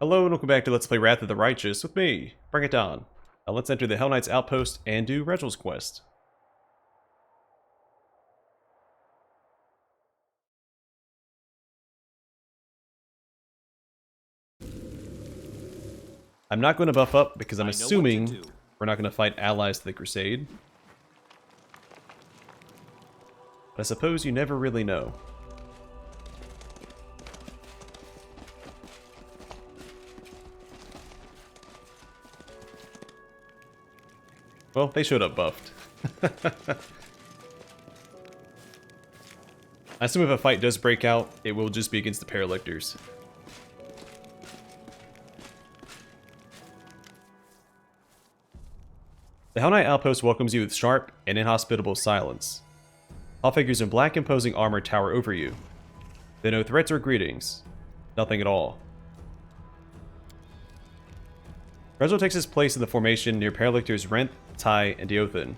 Hello and welcome back to Let's Play Wrath of the Righteous with me, Bring It On. Now let's enter the Hellknight's outpost and do Regel's quest. I'm not going to buff up because I'm assuming we're not going to fight allies to the Crusade. But I suppose you never really know. Well, they showed up buffed. I assume if a fight does break out, it will just be against the Paralictors. The Hellknight outpost welcomes you with sharp and inhospitable silence. All figures in black imposing armor tower over you. There are no threats or greetings. Nothing at all. Regel takes his place in the formation near Paralictors Renth, Tai, and Diothan,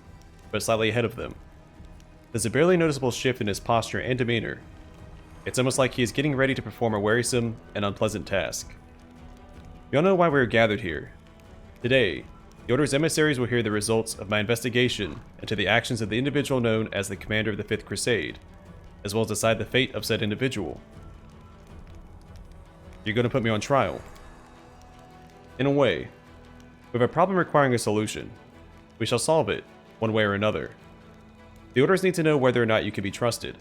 but slightly ahead of them. There's a barely noticeable shift in his posture and demeanor. It's almost like he is getting ready to perform a wearisome and unpleasant task. You all know why we are gathered here. Today, the Order's emissaries will hear the results of my investigation into the actions of the individual known as the Commander of the Fifth Crusade, as well as decide the fate of said individual. You're going to put me on trial. In a way, we have a problem requiring a solution. We shall solve it, one way or another. The Orders need to know whether or not you can be trusted.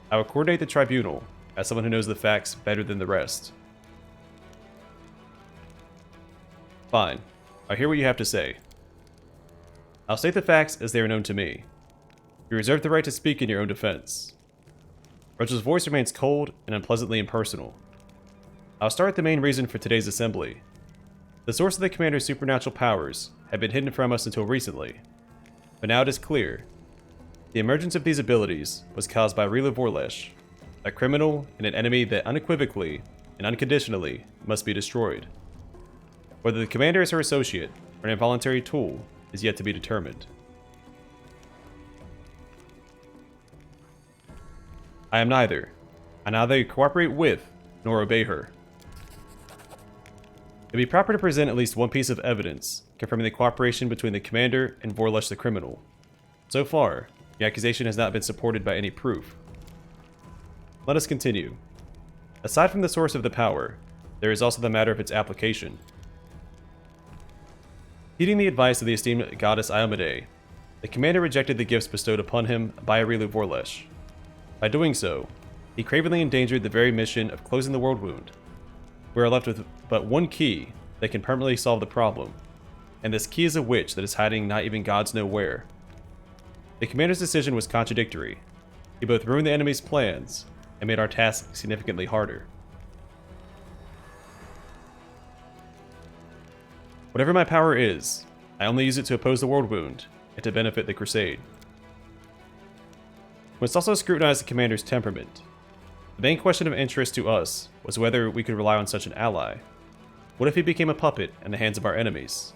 I will coordinate the Tribunal, as someone who knows the facts better than the rest. Fine. I'll hear what you have to say. I'll state the facts as they are known to me. You reserve the right to speak in your own defense. Regel's voice remains cold and unpleasantly impersonal. I'll start with the main reason for today's assembly. The source of the Commander's supernatural powers had been hidden from us until recently, but now it is clear. The emergence of these abilities was caused by Rila Vorlesh, a criminal and an enemy that unequivocally and unconditionally must be destroyed. Whether the Commander is her associate or an involuntary tool is yet to be determined. I am neither. I neither cooperate with nor obey her. It would be proper to present at least one piece of evidence confirming the cooperation between the Commander and Vorlesh the criminal. So far, the accusation has not been supported by any proof. Let us continue. Aside from the source of the power, there is also the matter of its application. Heeding the advice of the esteemed goddess Iomade, the Commander rejected the gifts bestowed upon him by Arilu Vorlesh. By doing so, he cravenly endangered the very mission of closing the world wound. We are left with but one key that can permanently solve the problem, and this key is a witch that is hiding not even gods know where. The Commander's decision was contradictory. He both ruined the enemy's plans and made our task significantly harder. Whatever my power is, I only use it to oppose the world wound and to benefit the Crusade. We must also scrutinize the Commander's temperament. The main question of interest to us was whether we could rely on such an ally. What if he became a puppet in the hands of our enemies?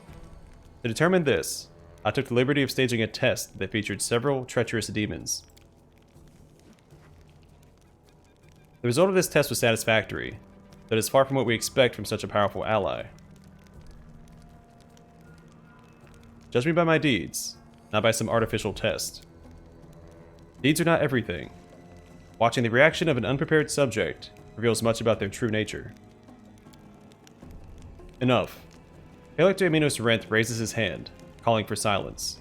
To determine this, I took the liberty of staging a test that featured several treacherous demons. The result of this test was satisfactory, but is far from what we expect from such a powerful ally. Judge me by my deeds, not by some artificial test. Deeds are not everything. Watching the reaction of an unprepared subject reveals much about their true nature. Enough. Paralictor Aminos Renth raises his hand, calling for silence.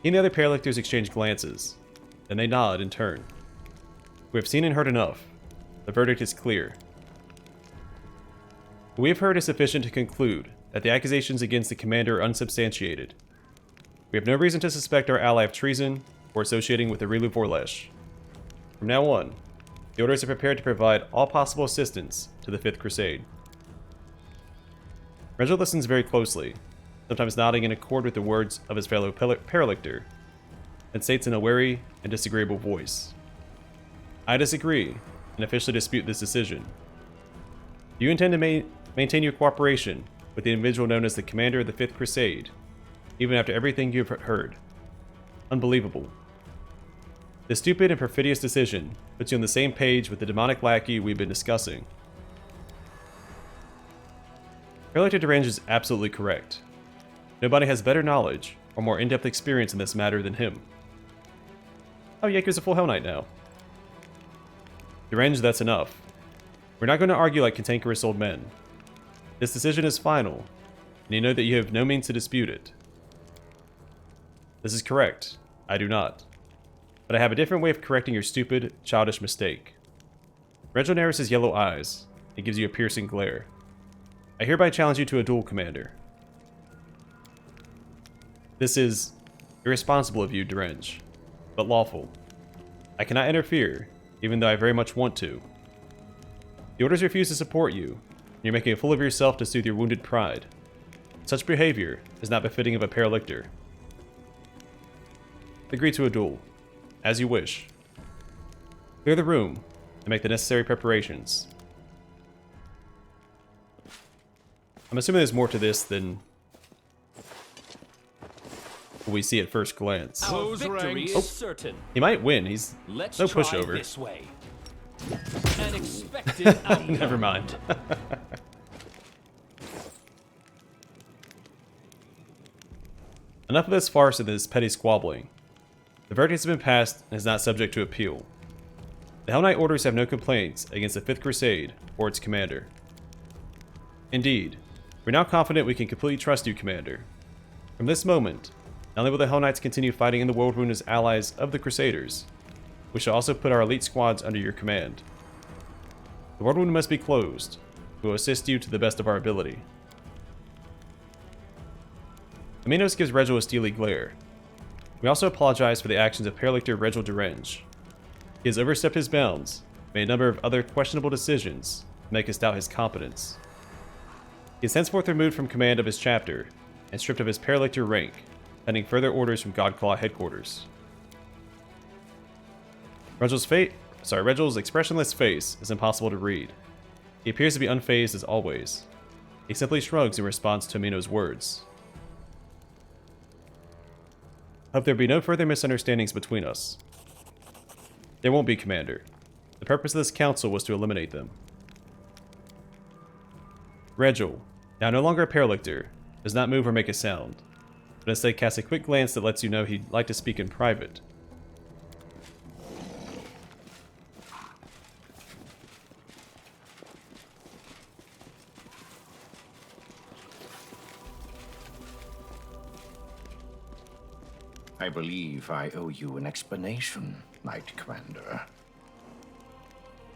He and the other Paralictors exchange glances, then they nod in turn. We have seen and heard enough. The verdict is clear. What we have heard is sufficient to conclude that the accusations against the Commander are unsubstantiated. We have no reason to suspect our ally of treason or associating with the Arilu Vorlesh. From now on, the Orders are prepared to provide all possible assistance to the Fifth Crusade. Regel listens very closely, sometimes nodding in accord with the words of his fellow Paralictor, and states in a wary and disagreeable voice. I disagree, and officially dispute this decision. Do you intend to maintain your cooperation with the individual known as the Commander of the Fifth Crusade, even after everything you have heard? Unbelievable. This stupid and perfidious decision puts you on the same page with the demonic lackey we've been discussing. Paralector Derenge is absolutely correct. Nobody has better knowledge or more in-depth experience in this matter than him. Oh, Yaku's a full Hellknight now. Derenge, that's enough. We're not going to argue like cantankerous old men. This decision is final, and you know that you have no means to dispute it. This is correct. I do not. But I have a different way of correcting your stupid, childish mistake. Reginald narrows his yellow eyes and gives you a piercing glare. I hereby challenge you to a duel, Commander. This is irresponsible of you, Derenge, but lawful. I cannot interfere, even though I very much want to. The orders refuse to support you, and you're making a fool of yourself to soothe your wounded pride. Such behavior is not befitting of a paralictor. Agree to a duel, as you wish. Clear the room and make the necessary preparations. I'm assuming there's more to this than what we see at first glance. Our victory is certain. He might win. He's Let's no try pushover. This way. An expected outcome. Never mind. Enough of this farce and this petty squabbling. The verdict has been passed and is not subject to appeal. The Hellknight orders have no complaints against the 5th Crusade or its commander. Indeed, we're now confident we can completely trust you, Commander. From this moment, not only will the Hellknights continue fighting in the world wound as allies of the Crusaders, we shall also put our elite squads under your command. The world wound must be closed. We will assist you to the best of our ability. Aminos gives Regil a steely glare. We also apologize for the actions of Paralictor Regil Derenge. He has overstepped his bounds, made a number of other questionable decisions to make us doubt his competence. He is henceforth removed from command of his chapter and stripped of his Paralictor rank, pending further orders from Godclaw headquarters. Regil's expressionless face is impossible to read. He appears to be unfazed as always. He simply shrugs in response to Amino's words. Hope there be no further misunderstandings between us. There won't be, Commander. The purpose of this council was to eliminate them. Regil, now no longer a Paralictor, does not move or make a sound, but instead casts a quick glance that lets you know he'd like to speak in private. I believe I owe you an explanation, Knight Commander.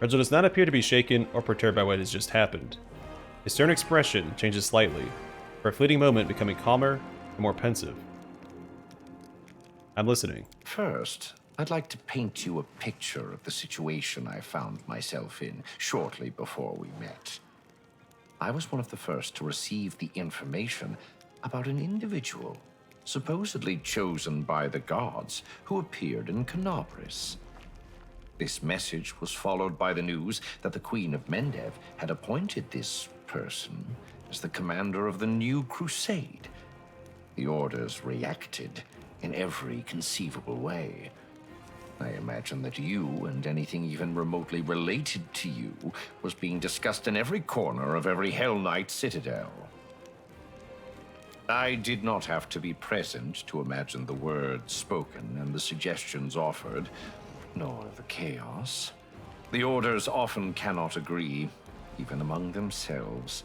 Regil does not appear to be shaken or perturbed by what has just happened. His stern expression changes slightly, for a fleeting moment becoming calmer and more pensive. I'm listening. First, I'd like to paint you a picture of the situation I found myself in shortly before we met. I was one of the first to receive the information about an individual supposedly chosen by the gods, who appeared in Canabris. This message was followed by the news that the Queen of Mendev had appointed this person as the commander of the new Crusade. The orders reacted in every conceivable way. I imagine that you and anything even remotely related to you was being discussed in every corner of every Hellknight citadel. I did not have to be present to imagine the words spoken and the suggestions offered, nor the chaos. The orders often cannot agree, even among themselves.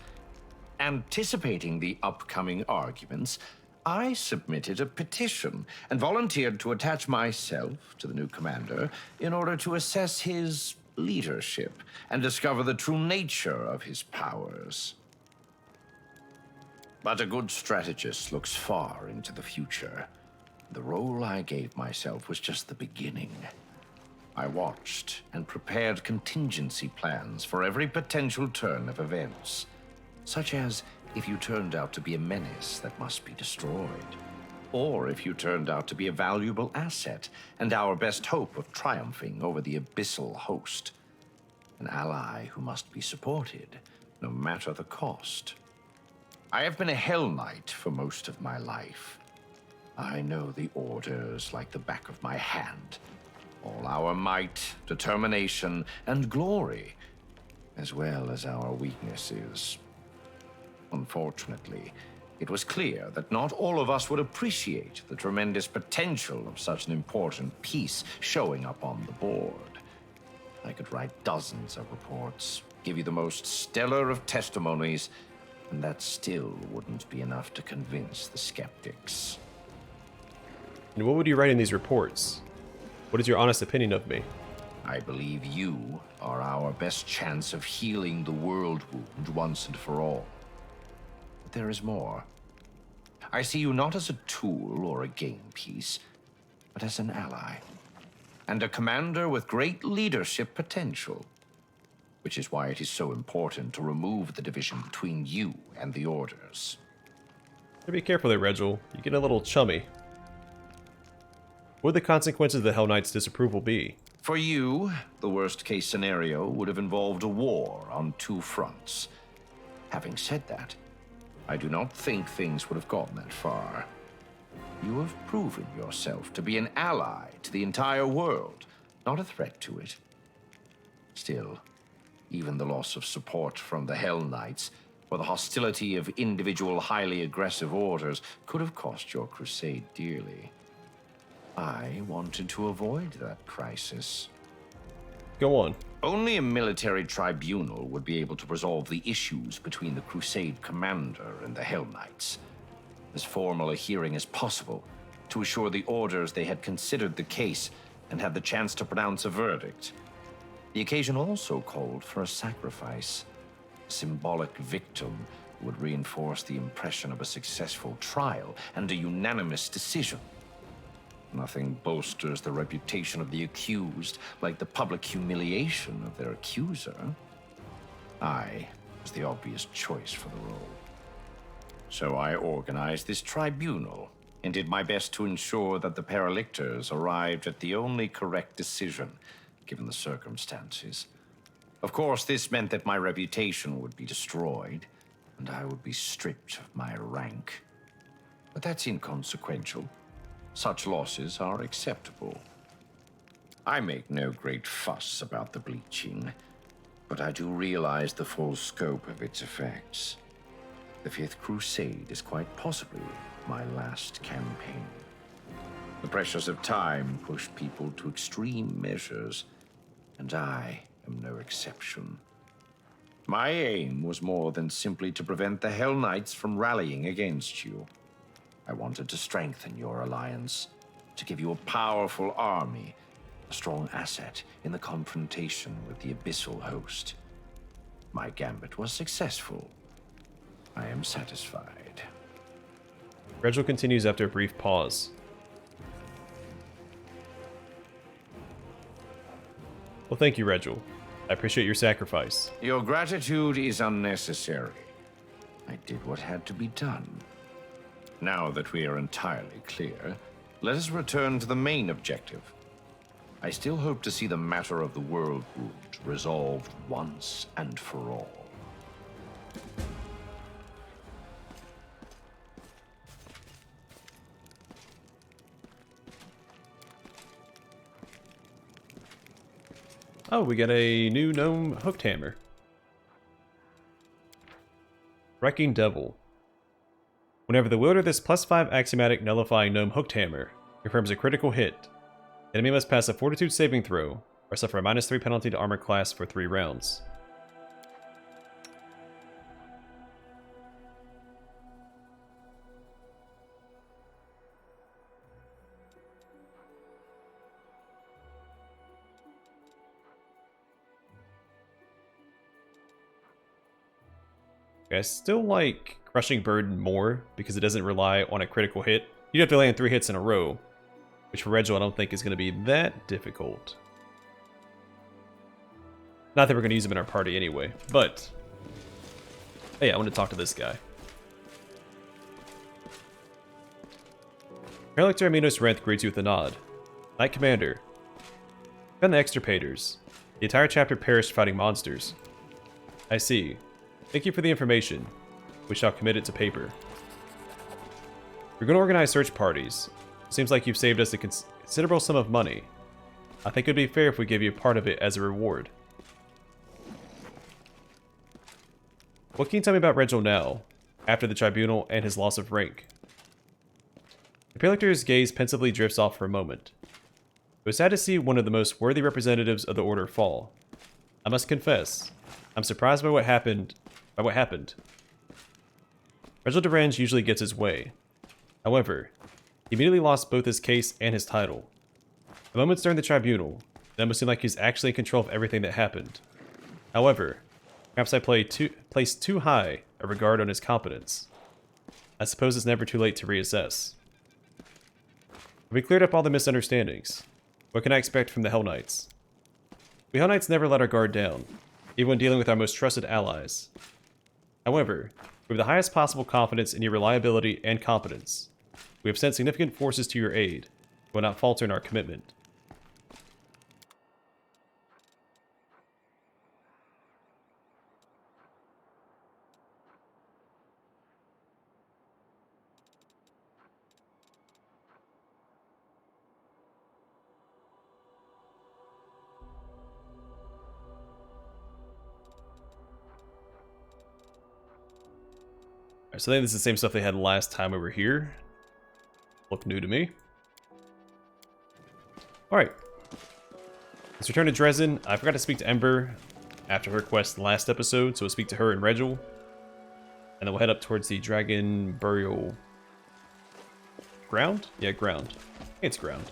Anticipating the upcoming arguments, I submitted a petition and volunteered to attach myself to the new commander in order to assess his leadership and discover the true nature of his powers. But a good strategist looks far into the future. The role I gave myself was just the beginning. I watched and prepared contingency plans for every potential turn of events, such as if you turned out to be a menace that must be destroyed, or if you turned out to be a valuable asset and our best hope of triumphing over the abyssal host, an ally who must be supported, no matter the cost. I have been a Hellknight for most of my life. I know the orders like the back of my hand. All our might, determination, and glory, as well as our weaknesses. Unfortunately, it was clear that not all of us would appreciate the tremendous potential of such an important piece showing up on the board. I could write dozens of reports, give you the most stellar of testimonies, and that still wouldn't be enough to convince the skeptics. And what would you write in these reports? What is your honest opinion of me? I believe you are our best chance of healing the world wound once and for all. But there is more. I see you not as a tool or a game piece, but as an ally, and a commander with great leadership potential. Which is why it is so important to remove the division between you and the Orders. Be careful there, Regil. You get a little chummy. What would the consequences of the Hellknight's disapproval be? For you, the worst-case scenario would have involved a war on two fronts. Having said that, I do not think things would have gotten that far. You have proven yourself to be an ally to the entire world, not a threat to it. Still, even the loss of support from the Hellknights or the hostility of individual highly aggressive orders could have cost your crusade dearly. I wanted to avoid that crisis. Go on. Only a military tribunal would be able to resolve the issues between the Crusade commander and the Hellknights. As formal a hearing as possible, to assure the orders they had considered the case and had the chance to pronounce a verdict. The occasion also called for a sacrifice. A symbolic victim would reinforce the impression of a successful trial and a unanimous decision. Nothing bolsters the reputation of the accused like the public humiliation of their accuser. I was the obvious choice for the role. So I organized this tribunal and did my best to ensure that the paralictors arrived at the only correct decision, given the circumstances. Of course, this meant that my reputation would be destroyed, and I would be stripped of my rank. But that's inconsequential. Such losses are acceptable. I make no great fuss about the bleaching, but I do realize the full scope of its effects. The Fifth Crusade is quite possibly my last campaign. The pressures of time push people to extreme measures, and I am no exception. My aim was more than simply to prevent the Hellknights from rallying against you. I wanted to strengthen your alliance, to give you a powerful army, a strong asset in the confrontation with the Abyssal host. My gambit was successful. I am satisfied. Regil continues after a brief pause. Well, thank you, Regil. I appreciate your sacrifice. Your gratitude is unnecessary. I did what had to be done. Now that we are entirely clear, let us return to the main objective. I still hope to see the matter of the world wound resolved once and for all. Oh, we got a new gnome hooked hammer. Wrecking Devil. Whenever the wielder of this +5 axiomatic nullifying gnome hooked hammer confirms a critical hit, the enemy must pass a fortitude saving throw or suffer a -3 penalty to armor class for 3 rounds. Okay, I still like Crushing Burden more because it doesn't rely on a critical hit. You'd have to land 3 hits in a row, which for Regil I don't think is going to be that difficult. Not that we're going to use him in our party anyway, but... Hey, I want to talk to this guy. Paralector Aminos Renth greets you with a nod. Knight Commander. Found the extirpators. The entire chapter perished fighting monsters. I see. Thank you for the information. We shall commit it to paper. We're going to organize search parties. Seems like you've saved us a considerable sum of money. I think it would be fair if we give you a part of it as a reward. What can you tell me about Regil now? after the Tribunal and his loss of rank. The Prelector's gaze pensively drifts off for a moment. It was sad to see one of the most worthy representatives of the Order fall. I must confess, I'm surprised by what happened. Reginald Durand usually gets his way. However, he immediately lost both his case and his title. The moments during the Tribunal, it almost seemed like he was actually in control of everything that happened. However, perhaps I placed too high a regard on his competence. I suppose it's never too late to reassess. We cleared up all the misunderstandings. What can I expect from the Hellknights? We Hellknights never let our guard down, even when dealing with our most trusted allies. However, we have the highest possible confidence in your reliability and competence. We have sent significant forces to your aid, and will not falter in our commitment. Alright, so I think this is the same stuff they had last time we were here. Look new to me. Alright. Let's return to Dresden. I forgot to speak to Ember after her quest last episode, so we'll speak to her and Regil. And then we'll head up towards the Dragon Burial Ground? Yeah, ground. I think it's ground.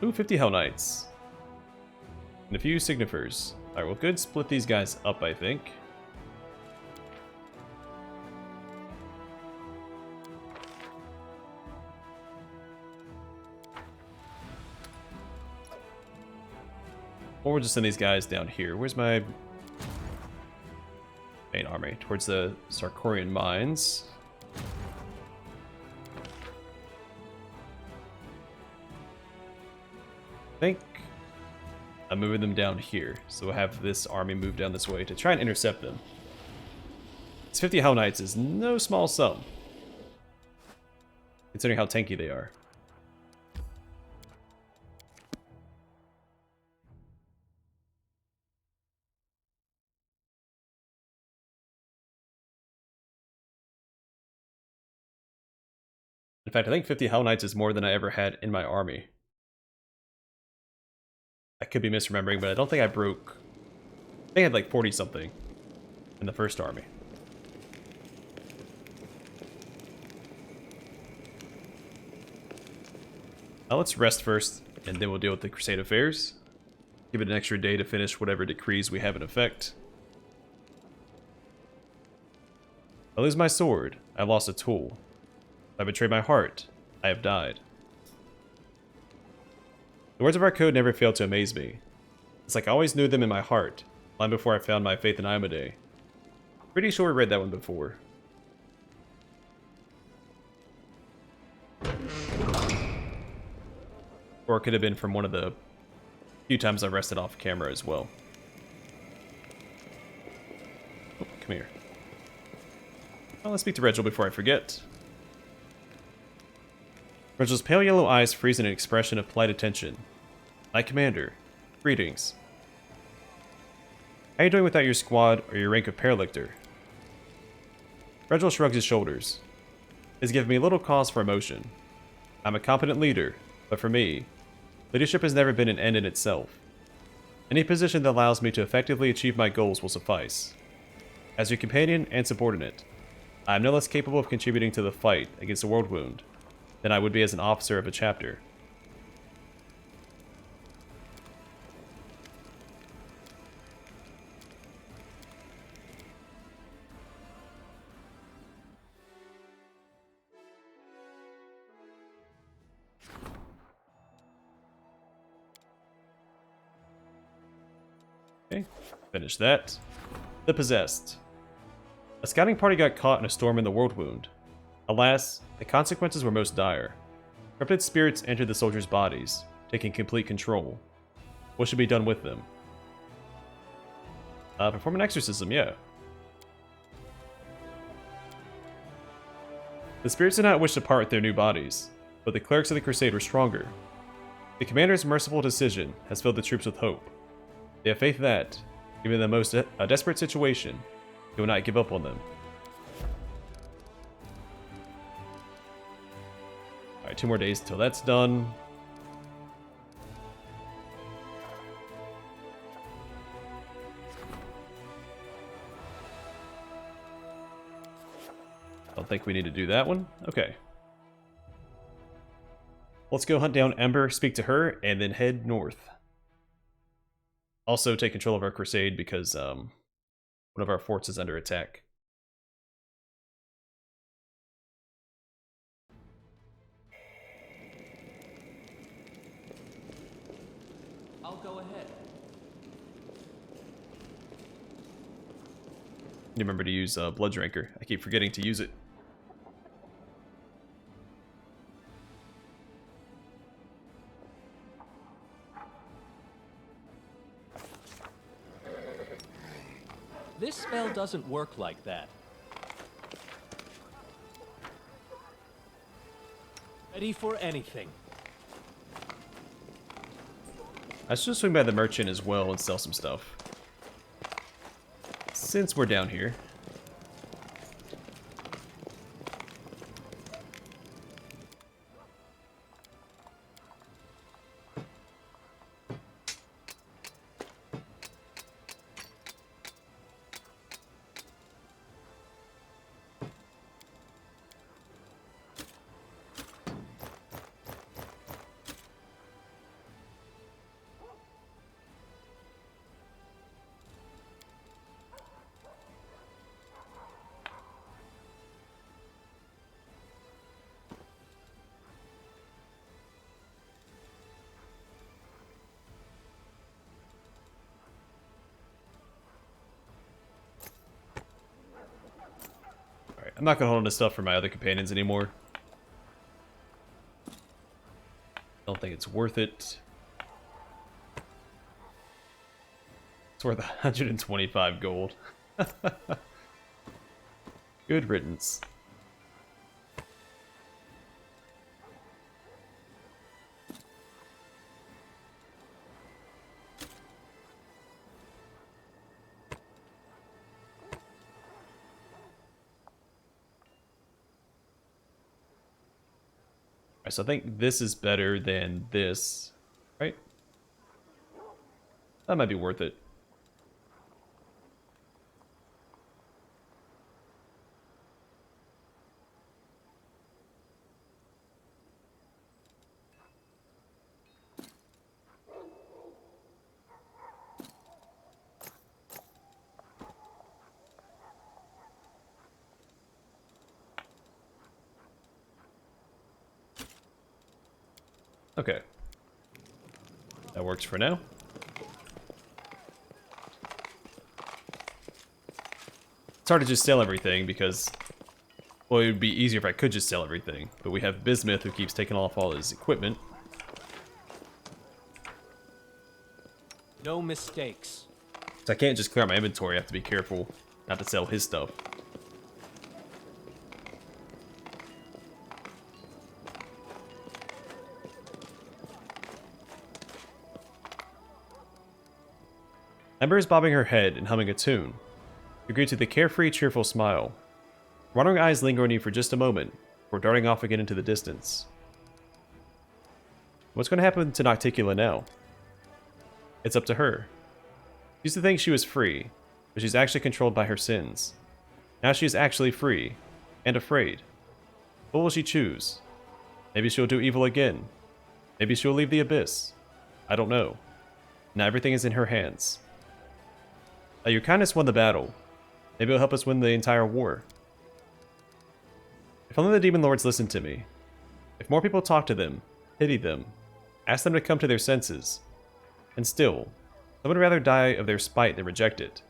Ooh, 50 Hellknights. And a few Signifers. Alright, well, good. Split these guys up, I think. Or we'll just send these guys down here. Where's my main army? Towards the Sarkorian mines. I think I'm moving them down here, so we'll have this army move down this way to try and intercept them. This 50 Hellknights is no small sum, considering how tanky they are. In fact, I think 50 Hellknights is more than I ever had in my army. I could be misremembering, but I don't think I broke... I think I had like 40 something in the first army. Now let's rest first, and then we'll deal with the Crusade affairs. Give it an extra day to finish whatever decrees we have in effect. I lose my sword, I lost a tool. I betray my heart, I have died. The words of our code never fail to amaze me. It's like I always knew them in my heart, long before I found my faith in Iomedae. Pretty sure we read that one before. Or it could have been from one of the few times I rested off camera as well. Oh, come here. Well, let's speak to Regil before I forget. Regil's pale yellow eyes freeze in an expression of polite attention. My commander, greetings. How are you doing without your squad or your rank of Paralictor? Regil shrugs his shoulders. It has given me little cause for emotion. I'm a competent leader, but for me, leadership has never been an end in itself. Any position that allows me to effectively achieve my goals will suffice. As your companion and subordinate, I am no less capable of contributing to the fight against the World Wound than I would be as an officer of a chapter. Okay, finish that. The Possessed. A scouting party got caught in a storm in the World Wound. Alas, the consequences were most dire. Corrupted spirits entered the soldiers' bodies, taking complete control. What should be done with them? Perform an exorcism, yeah. The spirits did not wish to part with their new bodies, but the clerics of the Crusade were stronger. The commander's merciful decision has filled the troops with hope. They have faith that, even in the most desperate situation, he will not give up on them. Alright, 2 more days until that's done. I don't think we need to do that one. Okay. Let's go hunt down Ember, speak to her, and then head north. Also take control of our Crusade because one of our forts is under attack. I'll go ahead. Remember to use Blood Drinker. I keep forgetting to use it. This spell doesn't work like that. Ready for anything. I should swing by the merchant as well and sell some stuff. Since we're down here. I'm not gonna hold on to stuff for my other companions anymore. Don't think it's worth it. It's worth 125 gold. Good riddance. So I think this is better than this, right? That might be worth it. Okay. That works for now. It's hard to just sell everything because, well, it would be easier if I could just sell everything. But we have Bismuth who keeps taking off all his equipment. No mistakes. So I can't just clear out my inventory. I have to be careful not to sell his stuff. Ember is bobbing her head and humming a tune. You greet to the carefree, cheerful smile. Wandering eyes linger on you for just a moment, before darting off again into the distance. What's going to happen to Nocticula now? It's up to her. She used to think she was free, but she's actually controlled by her sins. Now she is actually free, and afraid. What will she choose? Maybe she'll do evil again. Maybe she'll leave the abyss. I don't know. Now everything is in her hands. Your kindness won the battle. Maybe it'll help us win the entire war. If only the Demon Lords listened to me. If more people talked to them, pitied them, asked them to come to their senses. And still, some would rather die of their spite than reject it.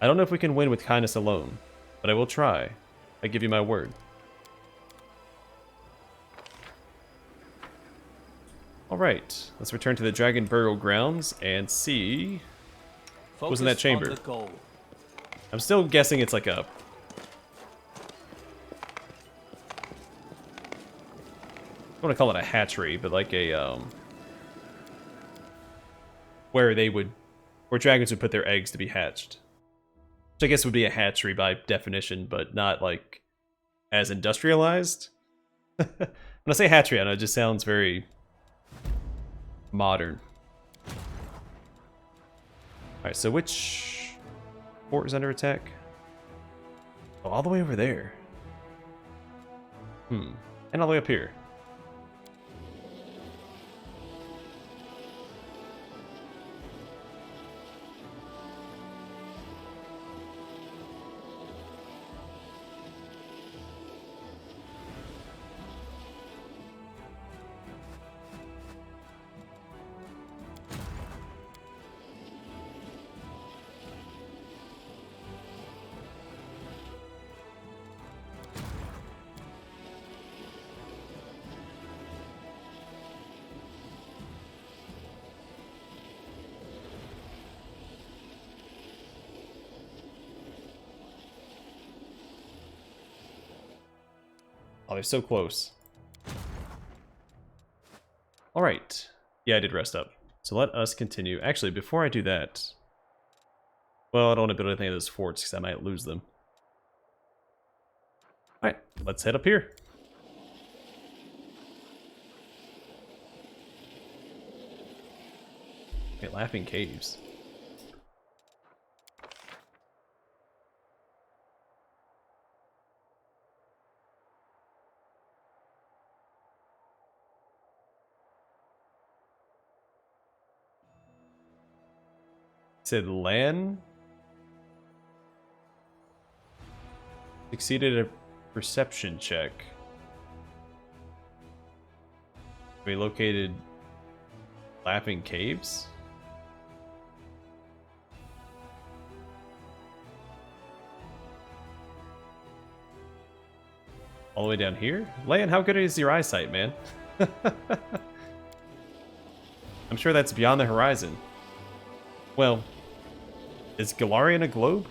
I don't know if we can win with kindness alone, but I will try. I give you my word. Alright, let's return to the Dragon Burial Grounds and see what was in that Focus on chamber. the goal. I'm still guessing it's like a... I don't want to call it a hatchery, but like a, where dragons would put their eggs to be hatched. Which I guess would be a hatchery by definition, but not like as industrialized. When I say hatchery, I know it just sounds very modern. Alright, so which fort is under attack? Oh, all the way over there. And all the way up here. Oh, they're so close. Alright. Yeah, I did rest up. So let us continue. Actually, before I do that... Well, I don't want to build anything of those forts because I might lose them. Alright, let's head up here. Okay, Laughing Caves. Said Lan succeeded a perception check. We located Laughing Caves. All the way down here? Lan, how good is your eyesight, man? I'm sure that's beyond the horizon. Well, is Galarian a globe?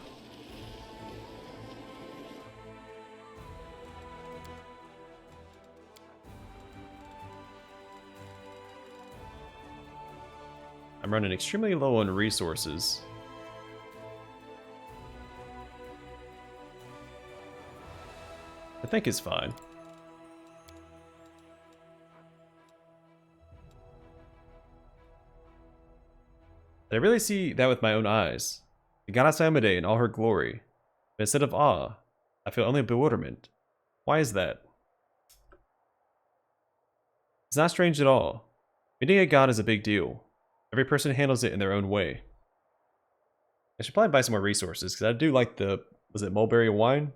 I'm running extremely low on resources. I think it's fine. Did I really see that with my own eyes? The goddess Amade in all her glory. But instead of awe, I feel only bewilderment. Why is that? It's not strange at all. Meeting a god is a big deal. Every person handles it in their own way. I should probably buy some more resources, because I do like the... Was it mulberry wine?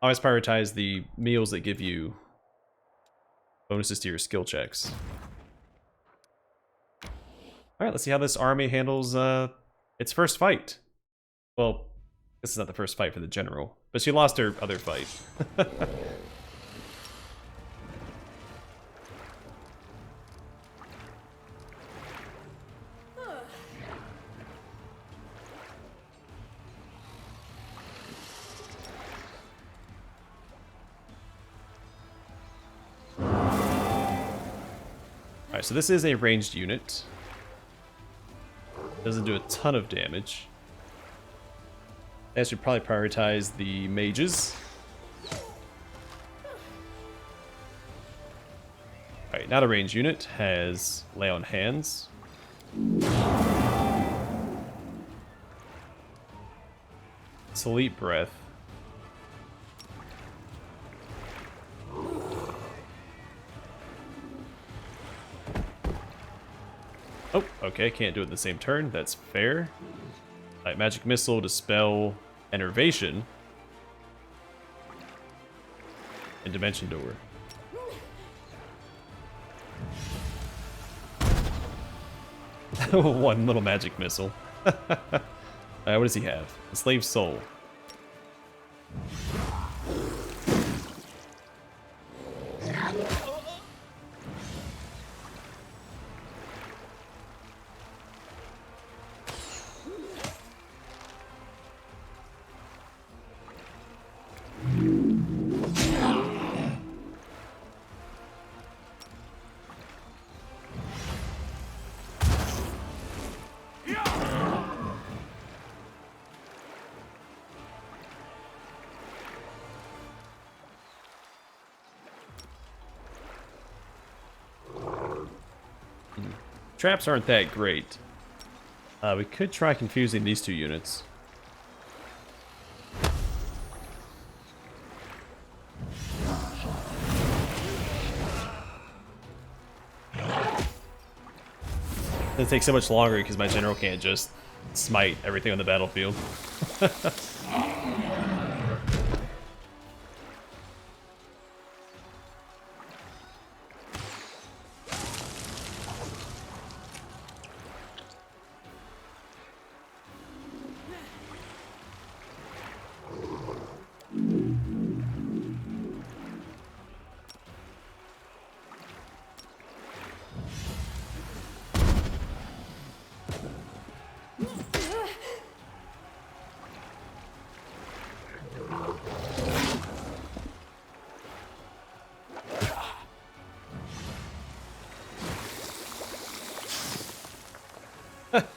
I always prioritize the meals that give you bonuses to your skill checks. Alright, let's see how this army handles its first fight. Well, this is not the first fight for the general, but she lost her other fight. Alright, so this is a ranged unit. Doesn't do a ton of damage. I should probably prioritize the mages. Alright, not a ranged unit. Has lay on hands. Sleep breath. Oh, okay, can't do it in the same turn. That's fair. Alright, magic missile, dispel, enervation, and dimension door. One little magic missile. What does he have? Enslaved soul. traps aren't that great. We could try confusing these two units. It'll take so much longer because my general can't just smite everything on the battlefield.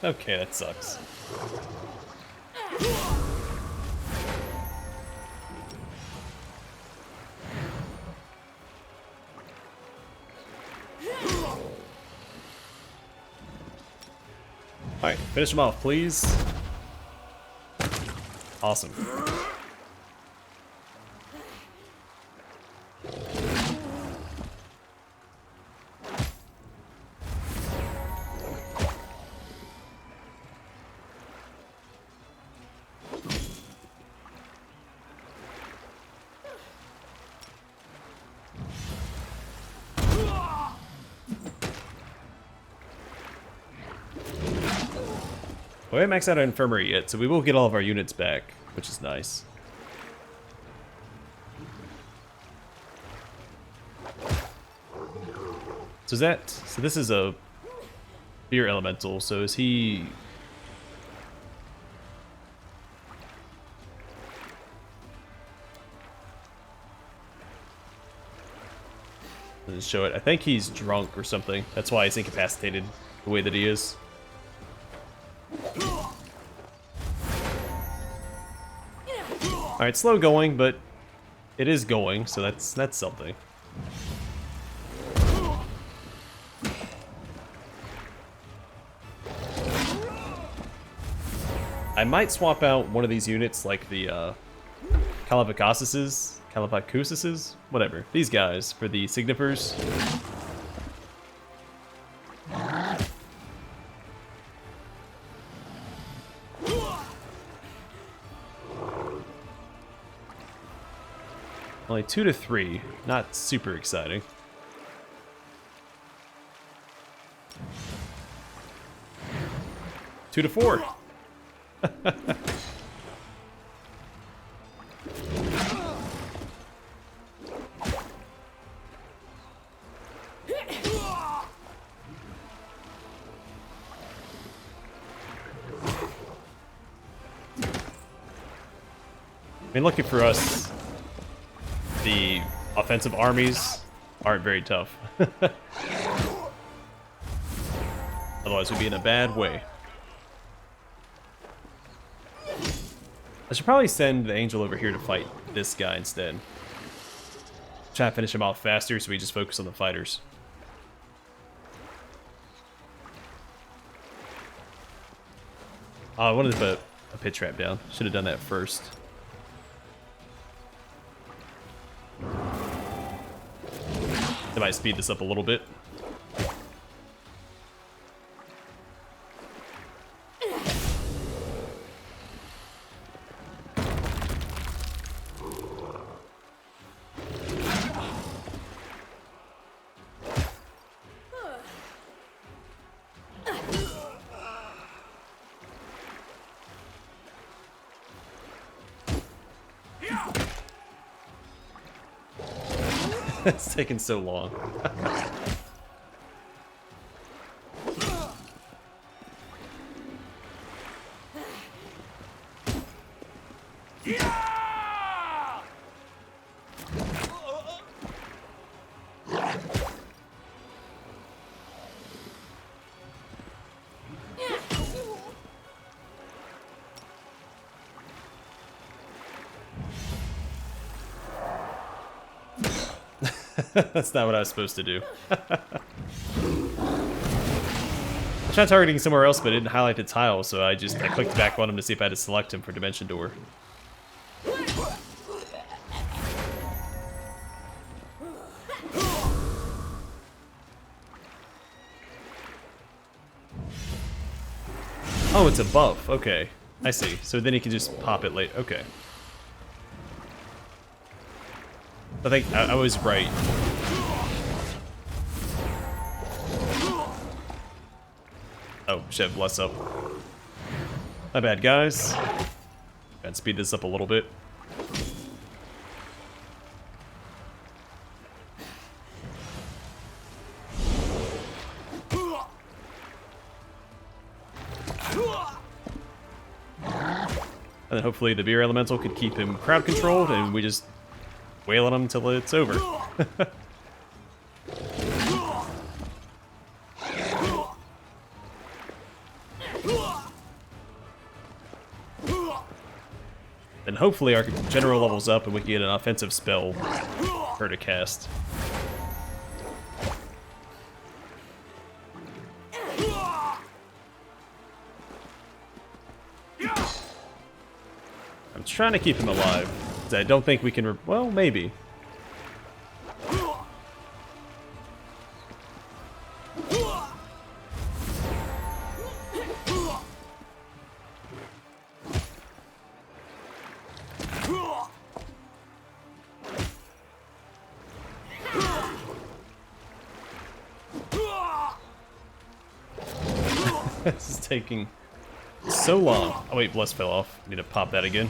Okay, that sucks. Alright, finish him off, please. Awesome. We haven't maxed out our infirmary yet, so we will get all of our units back, which is nice. So this is a fear elemental, so is he... Doesn't show it. I think he's drunk or something. That's why he's incapacitated the way that he is. Alright, slow going, but it is going, so that's something. I might swap out one of these units, like the Calabacousises, whatever. These guys for the Signifers. Only 2 to 3, not super exciting. Two to 4. I mean, lucky for us, the offensive armies aren't very tough. Otherwise, we'd be in a bad way. I should probably send the angel over here to fight this guy instead. Try to finish him off faster so we just focus on the fighters. Oh, I wanted to put a pit trap down. Should have done that first. That might speed this up a little bit. It's taking so long. That's not what I was supposed to do. tried targeting somewhere else, but it didn't highlight the tile, so I clicked back on him to see if I had to select him for Dimension Door. Oh, it's a buff. Okay, I see. So then he can just pop it late. Okay. I think I was right. Oh, shit, bless up. My bad, guys. Gotta speed this up a little bit. And then hopefully the beer elemental could keep him crowd controlled and we just wail on him until it's over. Then hopefully our general levels up and we can get an offensive spell her to cast. I'm trying to keep him alive, because I don't think we can... well, maybe. This is taking so long. Oh wait, Bless fell off. I need to pop that again.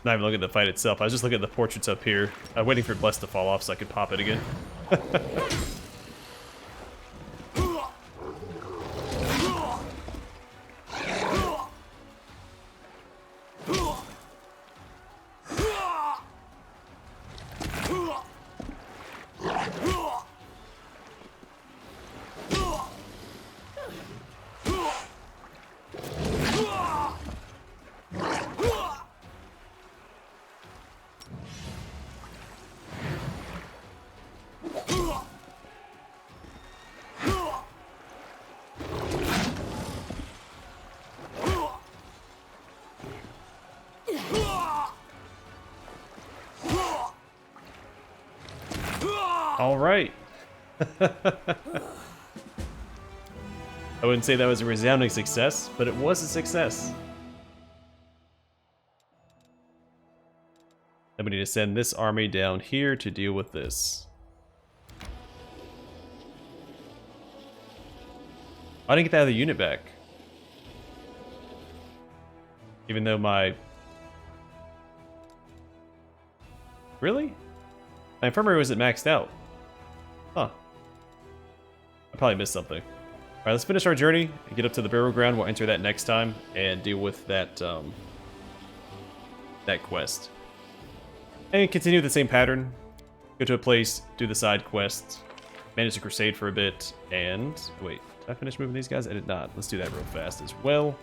Not even looking at the fight itself. I was just looking at the portraits up here, waiting for Bless to fall off so I could pop it again. All right. I wouldn't say that was a resounding success, but it was a success. Then we need to send this army down here to deal with this. I didn't get that other unit back. Even though my... Really? My infirmary wasn't maxed out. Huh. I probably missed something. Alright, let's finish our journey and get up to the burial ground. We'll enter that next time and deal with that, that quest. And continue the same pattern. Go to a place, do the side quest, manage the Crusade for a bit, and... Wait, did I finish moving these guys? I did not. Let's do that real fast as well.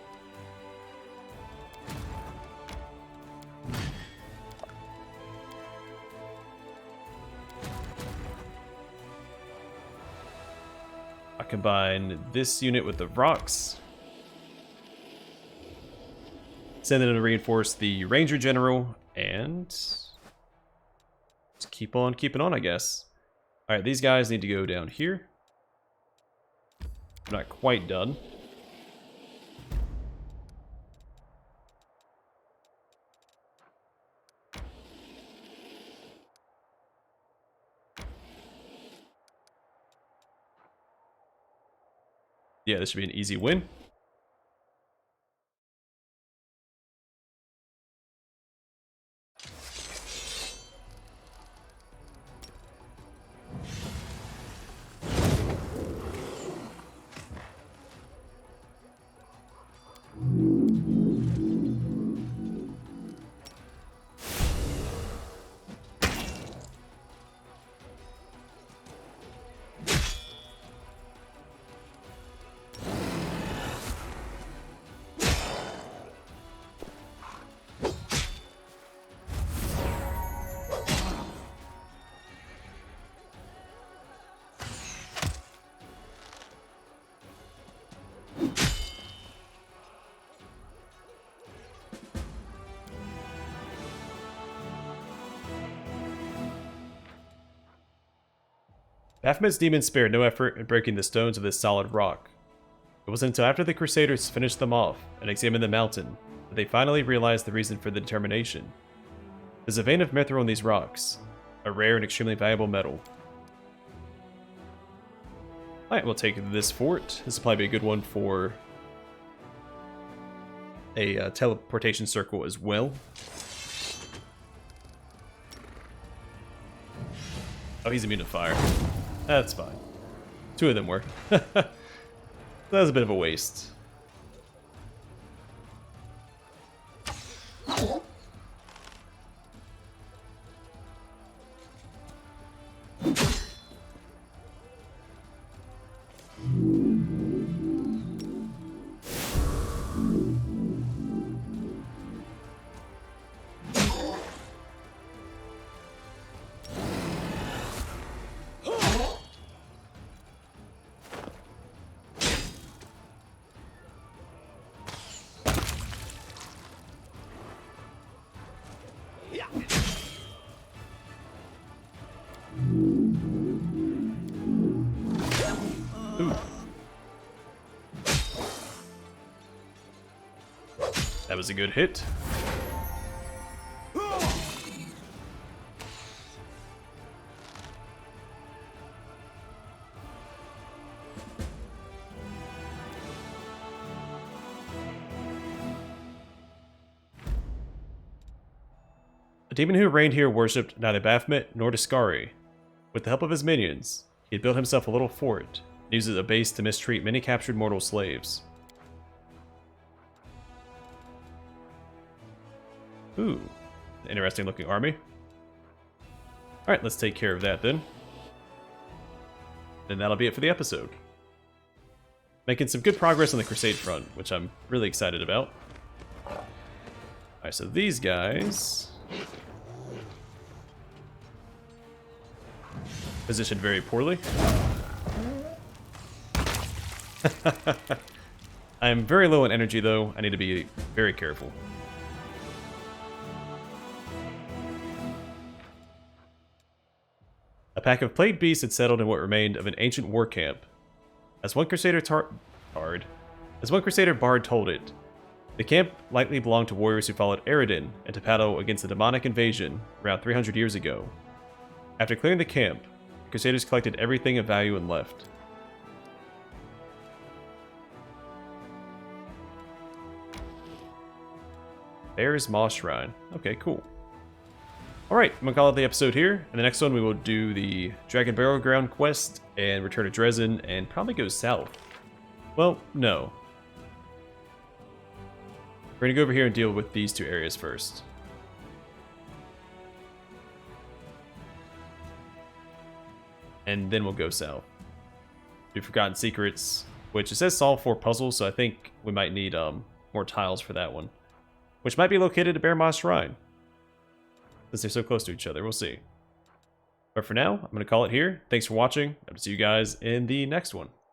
I combine this unit with the rocks. Send it to reinforce the Ranger General, and just keep on keeping on, I guess. Alright, these guys need to go down here. I'm not quite done. Yeah, this should be an easy win. Baphomet's demons spared no effort in breaking the stones of this solid rock. It wasn't until after the Crusaders finished them off and examined the mountain that they finally realized the reason for the determination. There's a vein of mithril in these rocks, a rare and extremely valuable metal. Alright, we'll take this fort. This will probably be a good one for a teleportation circle as well. Oh, he's immune to fire. That's fine. Two of them were. That was a bit of a waste. Ooh. That was a good hit. The demon who reigned here worshipped neither Baphomet nor Discari. With the help of his minions, he had built himself a little fort and used it as a base to mistreat many captured mortal slaves. Ooh, an interesting looking army. Alright, let's take care of that then. And that'll be it for the episode. Making some good progress on the Crusade front, which I'm really excited about. Alright, so these guys positioned very poorly. I'm very low on energy though. I need to be very careful. A pack of plagued beasts had settled in what remained of an ancient war camp. As one Crusader bard told it, the camp likely belonged to warriors who followed Eredin and to battle against the demonic invasion around 300 years ago. After clearing the camp, the Crusaders collected everything of value and left. Bear's Maw Shrine. Okay, cool. Alright, I'm gonna call it the episode here. In the next one, we will do the Dragon Barrow Ground quest and return to Dresden and probably go south. Well, no. We're gonna go over here and deal with these two areas first. And then we'll go south. Do Forgotten Secrets, which it says solve 4 puzzles, so I think we might need more tiles for that one. Which might be located at Bear Maw Shrine, since they're so close to each other. We'll see. But for now, I'm going to call it here. Thanks for watching. I'll see you guys in the next one.